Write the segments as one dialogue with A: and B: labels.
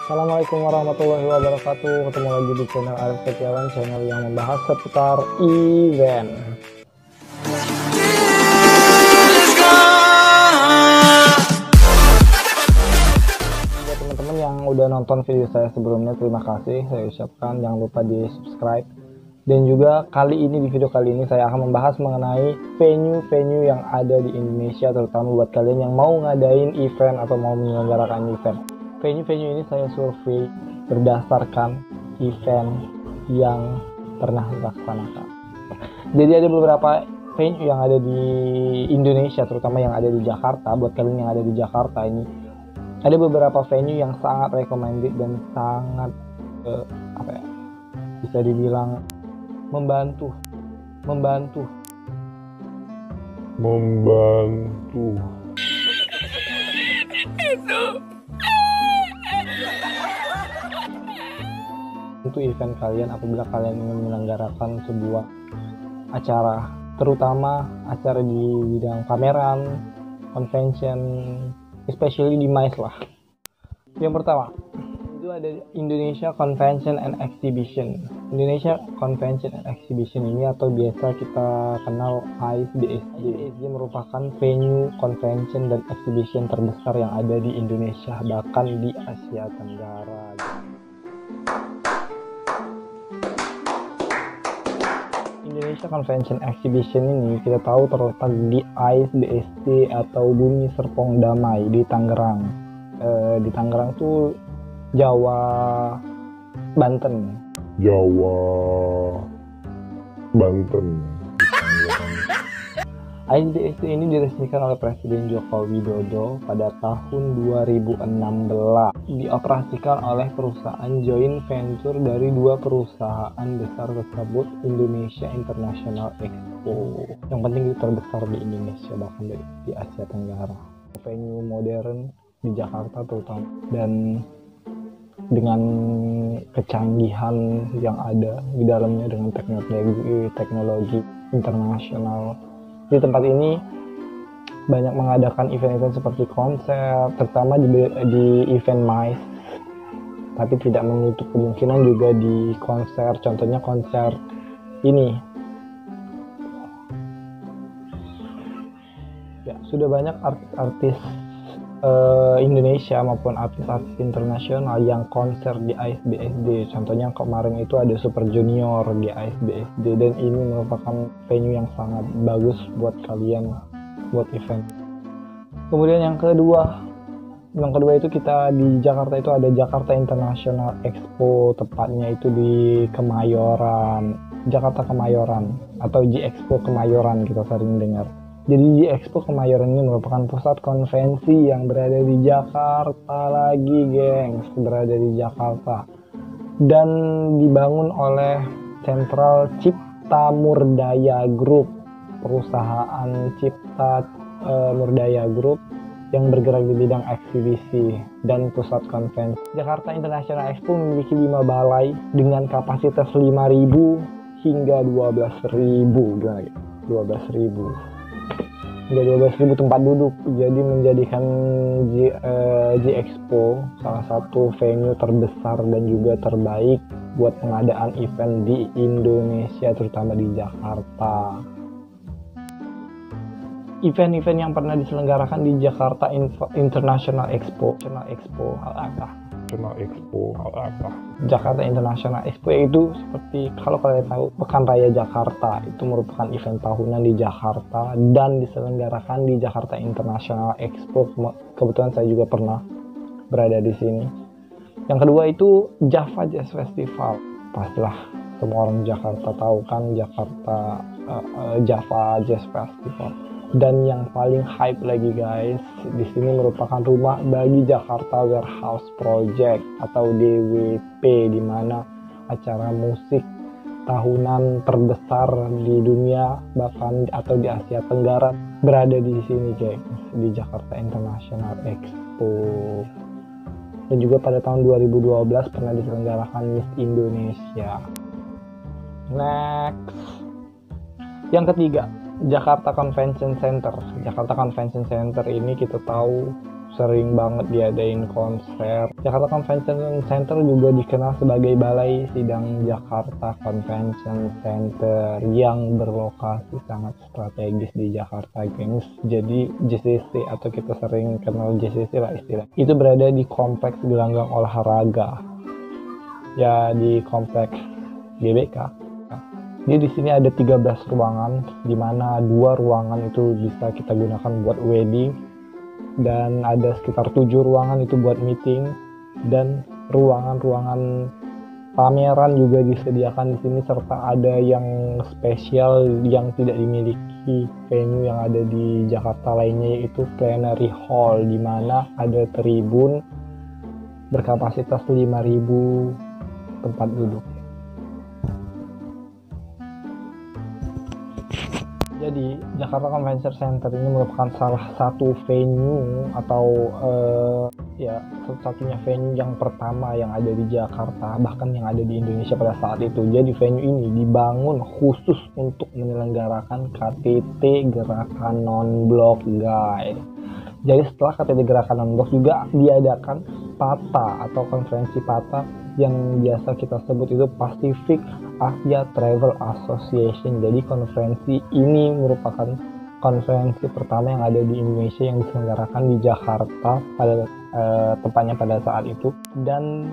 A: Assalamualaikum warahmatullahi wabarakatuh. Ketemu lagi di channel Arif Setiawan, channel yang membahas seputar event. Buat teman-teman yang udah nonton video saya sebelumnya, terima kasih saya ucapkan. Jangan lupa di subscribe. Dan juga kali ini, di video kali ini saya akan membahas mengenai venue-venue yang ada di Indonesia, terutama buat kalian yang mau ngadain event atau mau menyelenggarakan event. Venue-venue ini saya survei berdasarkan event yang pernah dilaksanakan. Jadi ada beberapa venue yang ada di Indonesia, terutama yang ada di Jakarta. Buat kalian yang ada di Jakarta ini, ada beberapa venue yang sangat recommended dan sangat bisa dibilang membantu. Untuk event kalian apabila kalian ingin menyelenggarakan sebuah acara, terutama acara di bidang pameran, convention, especially di MICE lah. Yang pertama itu ada Indonesia Convention and Exhibition. Indonesia Convention and Exhibition ini atau biasa kita kenal ICBSD. ICBSD merupakan venue convention dan exhibition terbesar yang ada di Indonesia, bahkan di Asia Tenggara. Indonesia Convention Exhibition ini kita tahu terletak di ICBSD atau Bumi Serpong Damai di Tangerang. Di Tangerang tuh Jawa, Banten. ICBSD ini diresmikan oleh Presiden Joko Widodo pada tahun 2016. Dioperasikan oleh perusahaan joint venture dari dua perusahaan besar tersebut, Indonesia International Expo. Yang penting itu terbesar di Indonesia, bahkan di Asia Tenggara. Venue modern di Jakarta terutama, dan dengan kecanggihan yang ada di dalamnya dengan teknologi internasional. Di tempat ini banyak mengadakan event-event seperti konser, terutama di event MICE, tapi tidak menutup kemungkinan juga di konser. Contohnya konser ini. Ya, sudah banyak artis-artis Indonesia maupun artis-artis internasional yang konser di ICBSD. Contohnya kemarin itu ada Super Junior di ICBSD, dan ini merupakan venue yang sangat bagus buat kalian buat event. Kemudian yang kedua itu kita di Jakarta itu ada Jakarta International Expo, tepatnya itu di Kemayoran, Jakarta Kemayoran atau J-Expo Kemayoran kita sering dengar. Jadi J-Expo Kemayoran ini merupakan pusat konvensi yang berada di Jakarta lagi, gengs, berada di Jakarta, dan dibangun oleh Central Cipta Murdaya Group, perusahaan Cipta Murdaya Group yang bergerak di bidang eksibisi dan pusat konvensi. Jakarta International Expo memiliki 5 balai dengan kapasitas 5.000 hingga 12.000, gimana gitu? 12.000 tempat duduk, jadi menjadikan J-Expo salah satu venue terbesar dan juga terbaik buat pengadaan event di Indonesia, terutama di Jakarta. Event-event yang pernah diselenggarakan di Jakarta International Expo. Jakarta International Expo itu seperti kalau kalian tahu Pekan Raya Jakarta, itu merupakan event tahunan di Jakarta dan diselenggarakan di Jakarta International Expo. Kebetulan saya juga pernah berada di sini. Yang kedua itu Java Jazz Festival. Pastilah semua orang Jakarta tahu kan Jakarta Java Jazz Festival. Dan yang paling hype lagi guys, di sini merupakan rumah bagi Jakarta Warehouse Project atau DWP, di mana acara musik tahunan terbesar di dunia bahkan atau di Asia Tenggara berada di sini guys, di Jakarta International Expo. Dan juga pada tahun 2012 pernah diselenggarakan Miss Indonesia. Next, yang ketiga, Jakarta Convention Center. Jakarta Convention Center ini kita tahu sering banget diadain konser. Jakarta Convention Center juga dikenal sebagai Balai Sidang Jakarta Convention Center yang berlokasi sangat strategis di Jakarta, gengs. Jadi JCC atau kita sering kenal JCC lah istilah. Itu berada di kompleks gelanggang olahraga. Ya di kompleks GBK. Jadi di sini ada 13 ruangan, di mana 2 ruangan itu bisa kita gunakan buat wedding, dan ada sekitar 7 ruangan itu buat meeting, dan ruangan-ruangan pameran juga disediakan di sini, serta ada yang spesial yang tidak dimiliki venue yang ada di Jakarta lainnya, yaitu plenary hall, di mana ada tribun berkapasitas 5.000 tempat duduk. Jadi Jakarta Convention Center ini merupakan salah satu venue atau satu-satunya venue yang pertama yang ada di Jakarta, bahkan yang ada di Indonesia pada saat itu. Jadi venue ini dibangun khusus untuk menyelenggarakan KTT Gerakan Non-Blok, guys. Jadi setelah KTT Gerakan Non-Blok juga diadakan PATA atau konferensi PATA yang biasa kita sebut itu Pacific Asia Travel Association. Jadi konferensi ini merupakan konferensi pertama yang ada di Indonesia yang diselenggarakan di Jakarta pada tepatnya pada saat itu, dan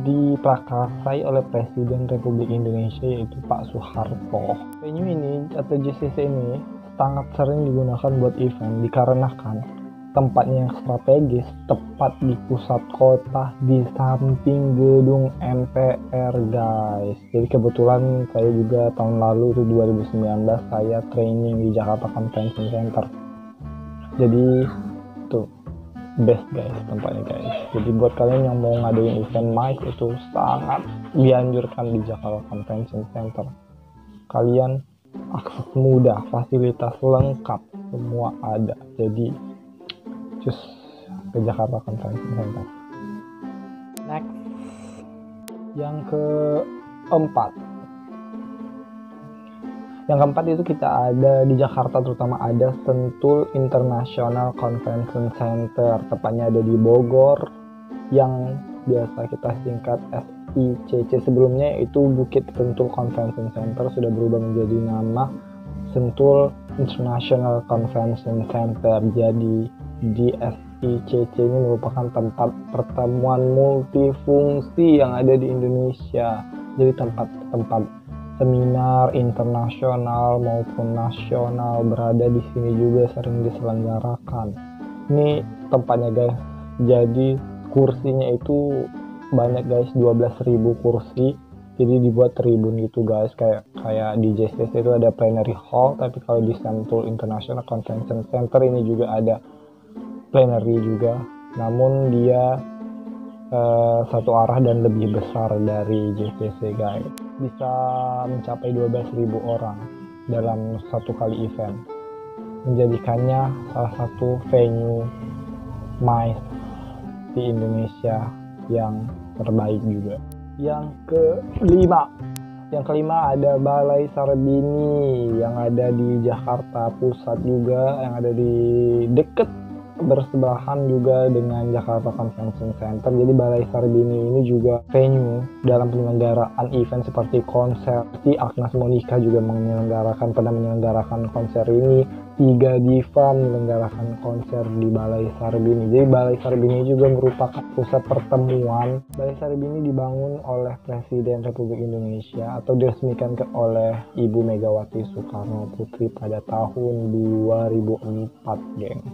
A: diprakarsai oleh Presiden Republik Indonesia yaitu Pak Soeharto. Venue ini atau JCC ini sangat sering digunakan buat event dikarenakan tempatnya yang strategis, tepat di pusat kota, di samping gedung MPR, guys. Jadi kebetulan saya juga tahun lalu itu 2019 saya training di Jakarta Convention Center. Jadi tuh best, guys, tempatnya, guys. Jadi buat kalian yang mau ngadain event MICE itu sangat dianjurkan di Jakarta Convention Center. Kalian akses mudah, fasilitas lengkap, semua ada. Jadi cus ke Jakarta Convention Center. Next, yang keempat itu kita ada di Jakarta, terutama ada Sentul International Convention Center, tepatnya ada di Bogor, yang biasa kita singkat SICC. Sebelumnya itu Bukit Sentul Convention Center, sudah berubah menjadi nama Sentul International Convention Center. Jadi di SICC ini merupakan tempat pertemuan multifungsi yang ada di Indonesia. Jadi tempat seminar internasional maupun nasional berada di sini juga sering diselenggarakan. Ini tempatnya, guys. Jadi kursinya itu banyak, guys, 12.000 kursi. Jadi dibuat tribun gitu, guys, kayak di JCC itu ada plenary hall, tapi kalau di Sentul International Convention Center ini juga ada plenary juga, namun dia satu arah dan lebih besar dari JCC, guys. Bisa mencapai 12.000 orang dalam satu kali event, menjadikannya salah satu venue MICE di Indonesia yang terbaik juga. Yang kelima ada Balai Sarbini yang ada di Jakarta Pusat juga, yang ada di deket bersebelahan juga dengan Jakarta Convention Center. Jadi Balai Sarbini ini juga venue dalam penyelenggaraan event seperti konser. Si Agnes Monica juga pernah menyelenggarakan konser ini. 3 diva menyelenggarakan konser di Balai Sarbini. Jadi Balai Sarbini juga merupakan pusat pertemuan. Balai Sarbini dibangun oleh Presiden Republik Indonesia atau diresmikan oleh Ibu Megawati Soekarno Putri pada tahun 2004, geng.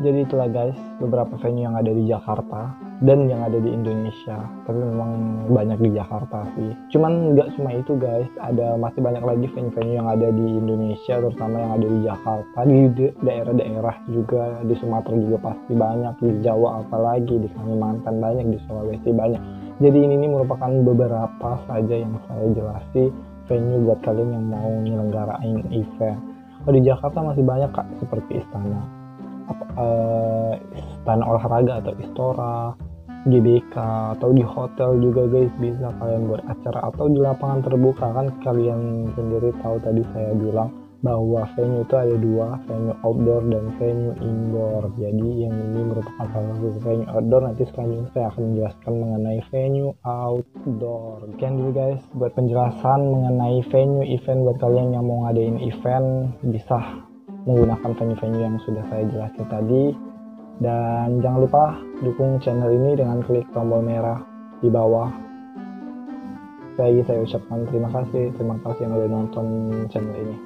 A: Jadi itulah, guys, beberapa venue yang ada di Jakarta dan yang ada di Indonesia. Tapi memang banyak di Jakarta sih. Cuman nggak cuma itu, guys. Masih banyak lagi venue-venue yang ada di Indonesia, terutama yang ada di Jakarta. Di daerah-daerah juga, di Sumatera juga pasti banyak, di Jawa apalagi, di Kalimantan banyak, di Sulawesi banyak. Jadi ini merupakan beberapa saja yang saya jelasi venue buat kalian yang mau nyelenggarain event. Kalau di Jakarta masih banyak, Kak, seperti Istana olahraga atau Istora, GBK, atau di hotel juga, guys, bisa kalian buat acara, atau di lapangan terbuka. Kan kalian sendiri tahu tadi saya bilang bahwa venue itu ada dua, venue outdoor dan venue indoor. Jadi yang ini merupakan salah satu venue outdoor. Nanti selanjutnya saya akan menjelaskan mengenai venue outdoor. Sekian dulu guys buat penjelasan mengenai venue event. Buat kalian yang mau ngadain event bisa menggunakan venue-venue yang sudah saya jelaskan tadi. Dan jangan lupa dukung channel ini dengan klik tombol merah di bawah. Saya ucapkan terima kasih yang udah nonton channel ini.